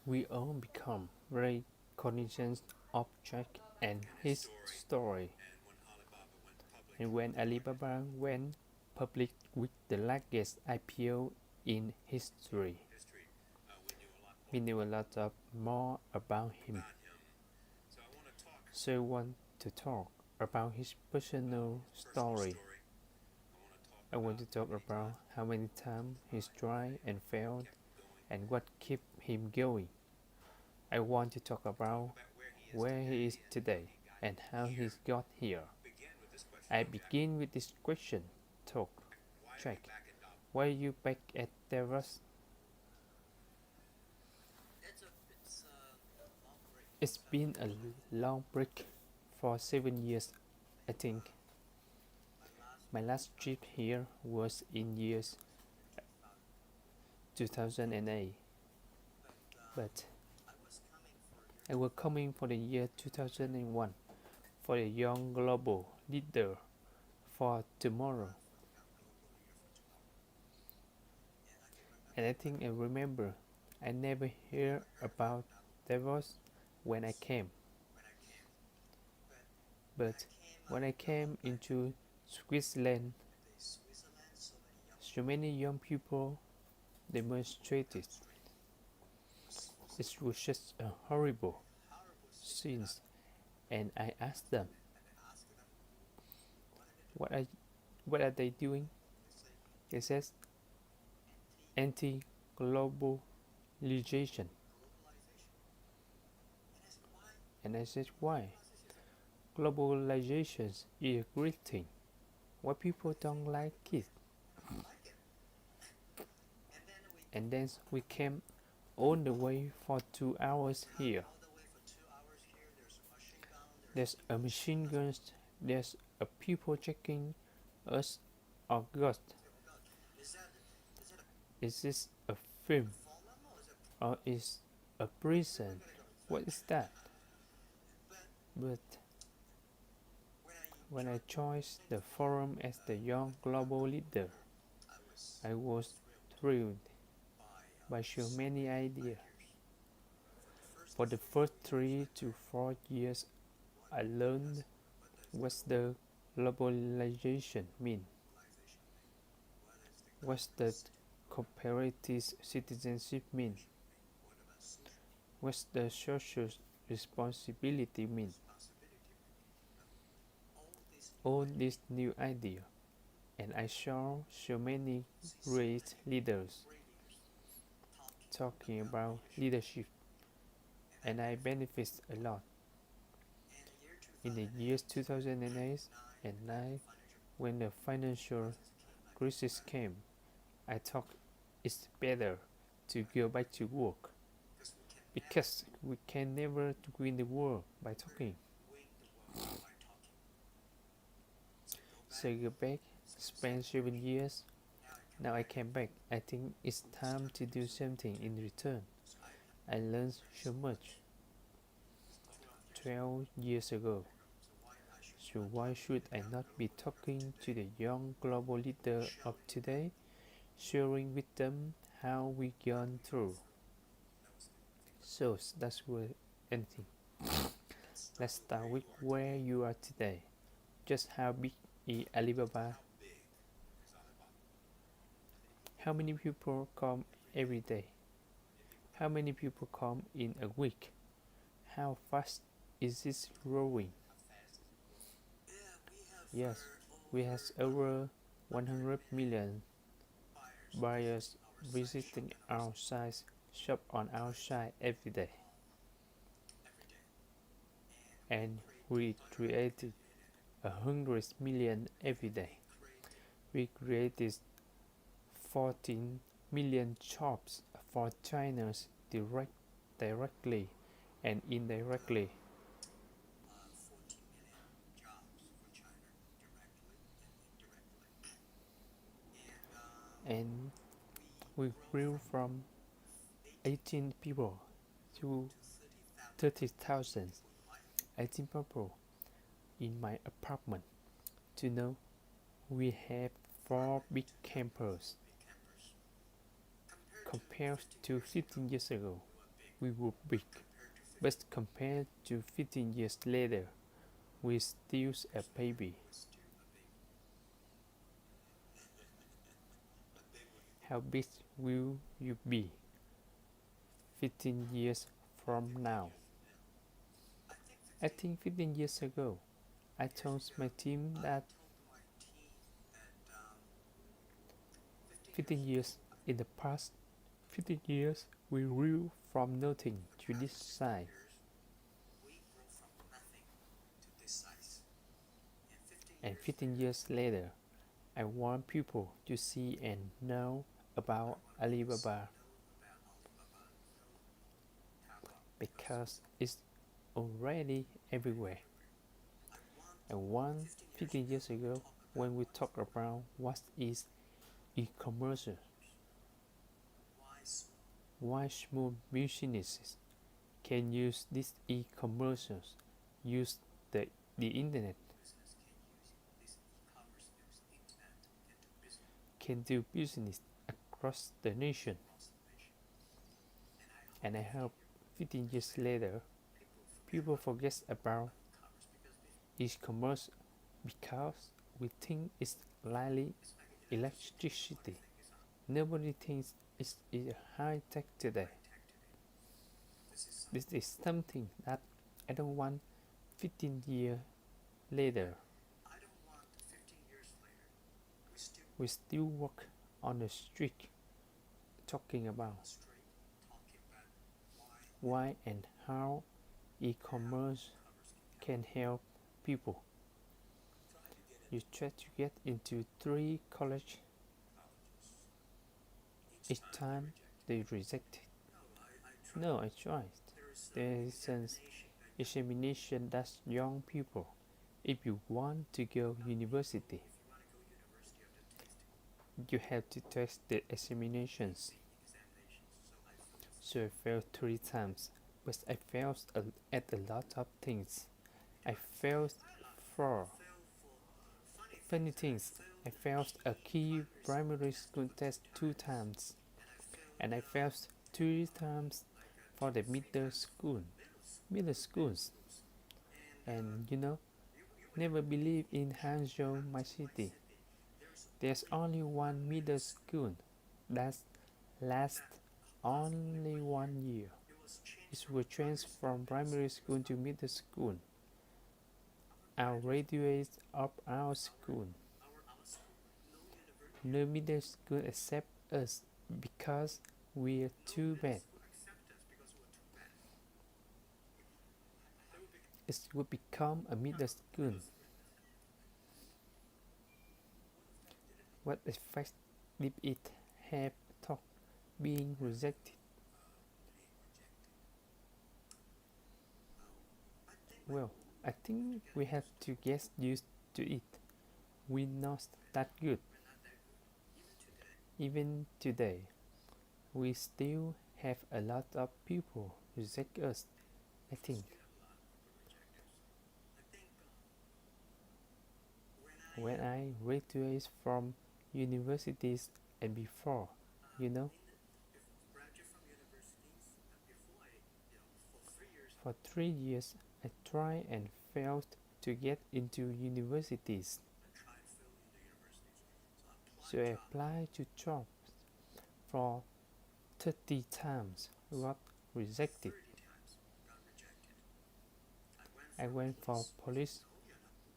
We all become very cognizant of Jack and his story. And when Alibaba went public with the largest IPO in history, we knew a lot of more about him. So I want to talk about his personal story. I want to talk about how many times he tried and failed and what kept him going. I want to talk about where he is today and how he got here. I begin with this question. Talk, Jack, why are you back at Davos? It's been a long break for 7 years, I think. My last trip here was in years 2008, but I was coming for the year 2001 for a young global leader for tomorrow. And I think I remember I never heard about Davos when I came, but when I came into Switzerland, so many young people demonstrated. It was just a horrible scene, and I asked them, what are, what are they doing? They said, anti-globalization. And I said, why? Globalization is a great thing. Why people don't like it? And then we came all the way for 2 hours here. There's a machine gun, there's a people checking us. Oh God, is this a film or is a prison? What is that? But when I joined the forum as the young global leader, I was thrilled by so many ideas. For the first 3 to 4 years, I learned what the globalization mean, what the cooperative citizenship mean, what the social responsibility mean. All these new ideas, and I saw so many great leaders talking about leadership, and I benefit a lot. In the years 2008 and 9, when the financial crisis came, I thought it's better to go back to work because we can never win the war by talking. So go back, spend 7 years. Now I came back. I think it's time to do something in return. I learned so much 12 years ago. So why should I not be talking to the young global leader of today, sharing with them how we gone through? So that's where anything. Let's start with where you are today. Just how big is Alibaba? How many people come every day? How many people come in a week? How fast is this growing? Yes, we have over 100 million buyers visiting our site, shop on our site every day. And we created 100 million every day. We created 14 million jobs for China's directly and indirectly. And we grew from 18 people to 30,000. 18 people in my apartment. To know we have 4 big campuses compared to 15 years ago. we were big, but compared to 15 years later, we're still a baby. How big will you be 15 years from now? I think 15 years ago, I told my team that 15 years in the past 15 years we grew from nothing to this size. And 15 years later, I want people to see and know about Alibaba because it's already everywhere. I want 15 years ago when we talk about what is e-commerce, why small businesses can use this e-commerce, use the internet, can do business across the nation. And I hope 15 years later, people forget about e-commerce because we think it's like electricity. Nobody thinks it's high tech today. This is something that I don't want 15 years later. We still walk on the street talking about why and how e-commerce can help people. You try to get into 3 colleges. Each time they reject it. No, I tried. There is an examination that young people, if you want to go university, you have to test the examinations. So I failed 3 times, but I failed at a lot of things. I failed for funny things. I failed a key primary school test 2 times, and I failed 3 times for the middle schools. And never believe in Hangzhou, my city. There's only one middle school that lasts only 1 year. It will change from primary school to middle school. Our graduates of our school. No middle school accept us because we're too bad. It would become a middle school. What effect did it have thought being rejected? Well, I think we have to get used to it. We're not that good. Even today, we still have a lot of people reject us, I think. When I graduated from universities and before, for 3 years I tried and failed to get into universities. So I applied to jobs for 30 times, got rejected. I went for police.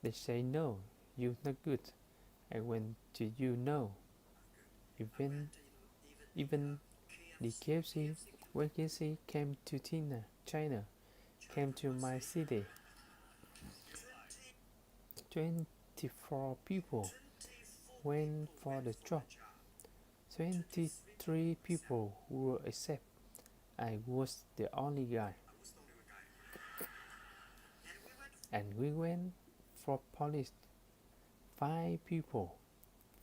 They say no, you're not good. I went to even the KFC, when KFC came to China, came to my city. 24 people went for the job. 23 people were accepted. I was the only guy. And we went for police. 5 people,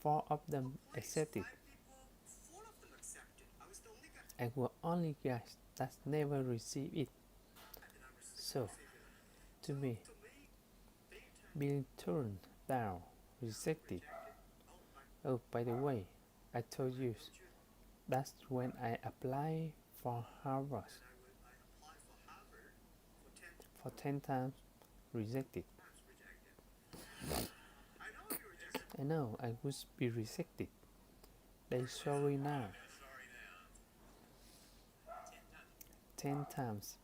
4 of them accepted. I was only guy that never received it. So, to me, being turned down, rejected. Oh, by the way, I told you that's when I applied for Harvard. for 10 times rejected. I know I would be rejected. They sorry now. 10 times.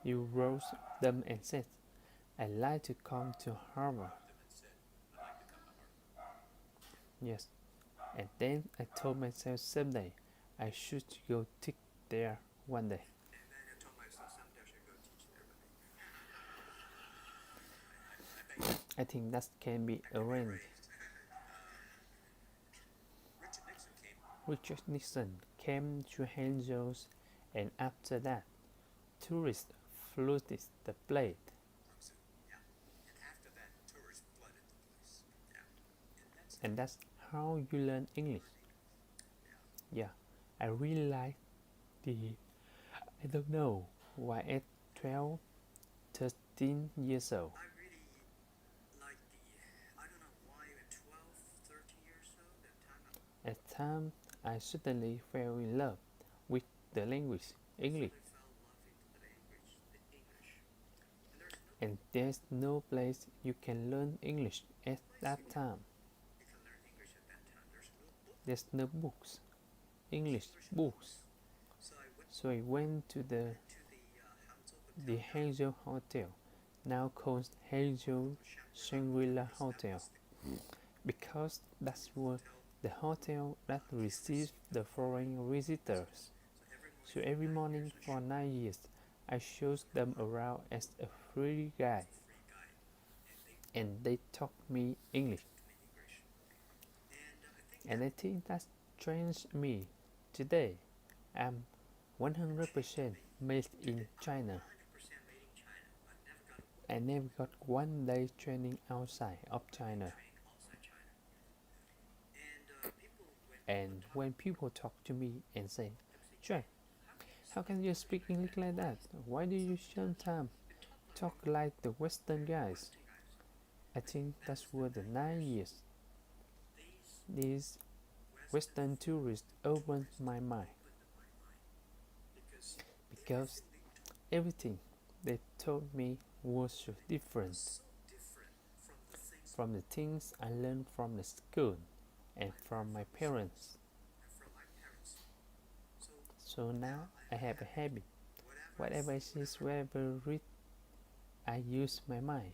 You rose them and said, I'd like to come to Harvard. Yes. And then I told myself someday I should go teach there one day. I think that can be arranged. Richard Nixon came to Hangzhou, and after that, tourists flooded the place. And that's how you learn English. Yeah, I really like the. I don't know why at 12, 13 years old. At the time, I suddenly fell in love with the language, English. And there's no place you can learn English at that time. There's no books, English books. So I went to the Hangzhou Hotel, now called Hangzhou Shangri-La Hotel, because that's what the hotel that receives the foreign visitors. So every morning for 9 years, I showed them around as a free guide, and they taught me English. And I think that trains me. Today, I'm 100% made in China. I never got one day training outside of China. And when people talk to me and say, Jack, how can you speak English like that? Why do you sometimes talk like the Western guys? I think that's what the 9 years these Western tourists opened my mind. Because everything they told me was so different from the things I learned from the school and from my parents. So now I have a habit. Whatever I see, whatever I read, I use my mind.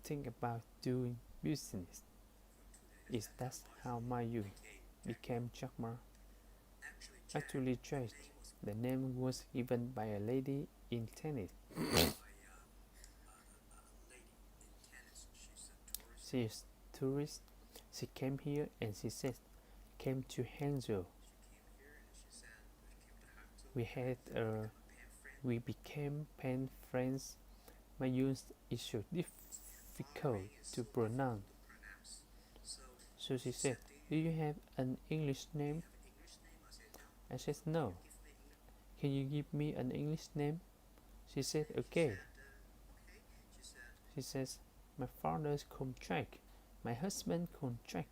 Think about doing business. Is that how my youth became Jack Ma? Actually, Joyce, the name was given by a lady in tennis. She is tourist. She came here and she said, came to Hangzhou. We became pen friends. My youth is so difficult to pronounce. So she said, do you have an English name? I said, no. Can you give me an English name? She said, okay. She says, my father's called Jack. My husband called Jack.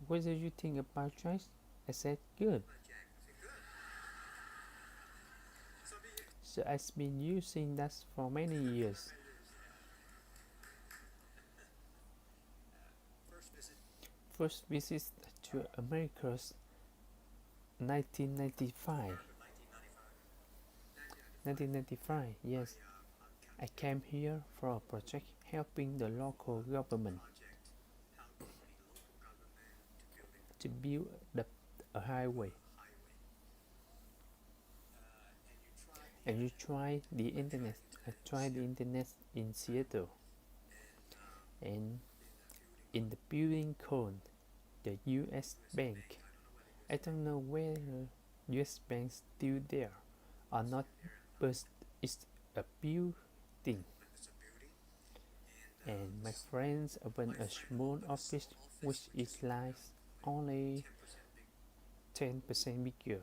What do you think about Jack? I said, good. So I've been using that for many years. First visit to America's 1995. 1995, yes. I came here for a project helping the local government to build a highway. And you try the internet. I tried the internet in Seattle. And in the building called the US Bank. I don't know whether US Bank is still there or not, but it's a building. And my friends opened a small office which is like only 10% bigger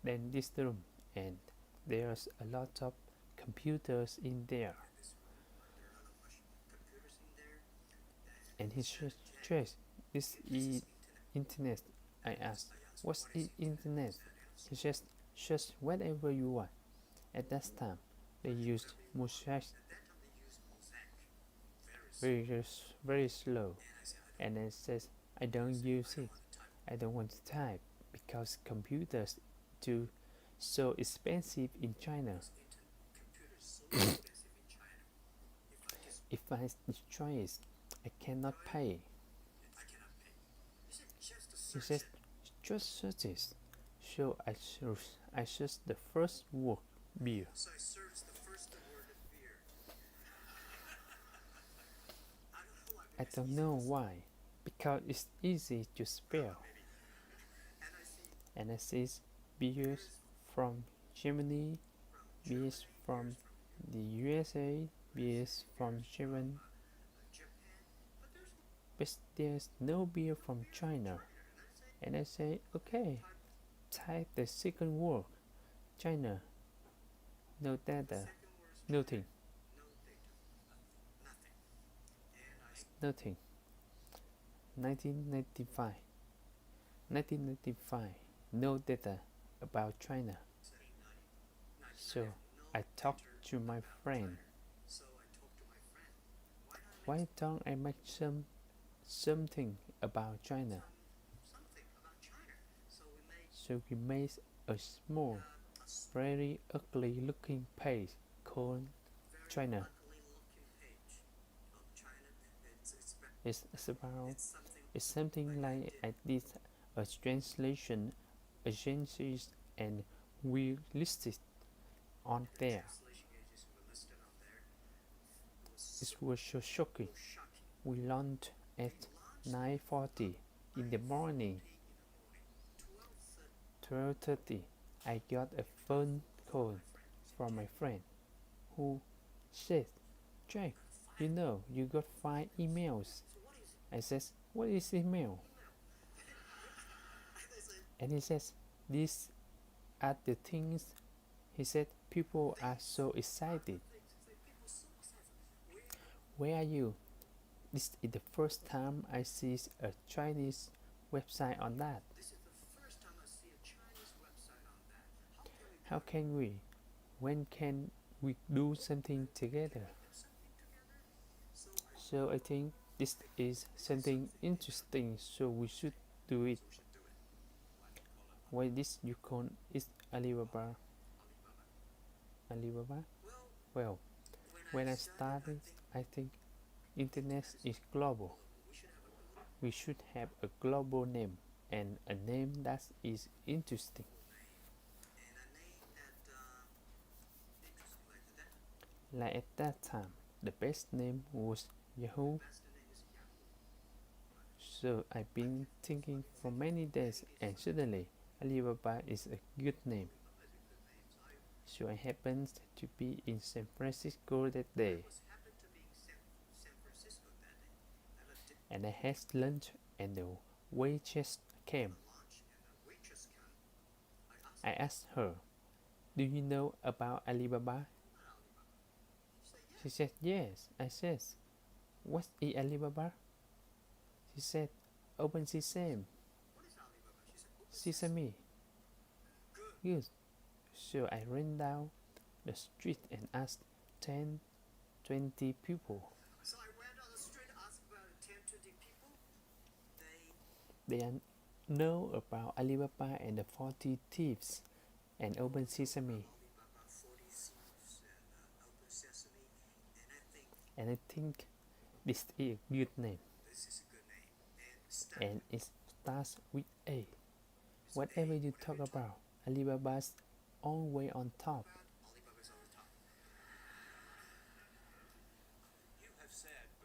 than this room, and there's a lot of computers in there. And he stressed, this is internet. I asked, what's the internet? He says, just whatever you want. At that time, they used mosaic very slow, and I says, I don't use it. I don't want to type because computers too so expensive in China. If I destroy it, I cannot pay. He says, just search it. So I searched the first word, beer. I don't know why, because it's easy to spell. And I says, beers from Germany, beers from the USA, beers from Japan, but there's no beer from China. And I say, okay, type the second word, China, no data, nothing, nothing. 1995, 1995, no data about China. So I talked to my friend. Why don't I make something about China? So we made a small, very ugly looking page called China. It's something like I did a translation agencies and we listed on there. It was so shocking. We launched at 9:40 in the morning. 12:30 I got a phone call from my friend who said, Jack, you know you got 5 emails. I says, what is email? And he says, these are the things. He said, people are so excited. Where are you? This is the first time I see a Chinese website on that. How can we? When can we do something together? So I think this is something interesting, so we should do it. Why this you call it Alibaba? Alibaba? Well, when I started, I think internet is global. We should have a global name and a name that is interesting. Like at that time, the best name was Yahoo. So I've been thinking for many days and suddenly Alibaba is a good name. So I happened to be in San Francisco that day. And I had lunch and the waitress came. I asked her, do you know about Alibaba? She said, yes. I said, what is Alibaba? She said, Open Sesame. Sesame. Good. So I ran down the street and asked 10, 20 people. They know about Alibaba and the 40 Thieves and Open Sesame. And I think this is a good name. And it starts with A. Whatever you talk about, Alibaba's always on top.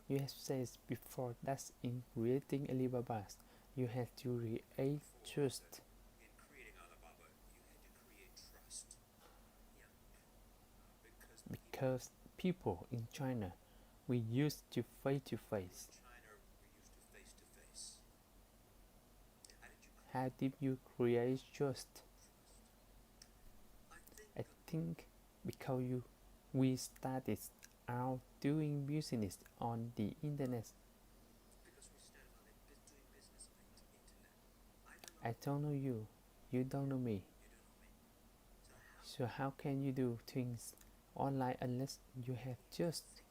You have said before that in creating Alibabas, you have to create trust. Because people in China, we used to face. How did you create trust? I think because we started out doing business on the internet. I don't know you, you don't know me. So how can you do things online unless you have just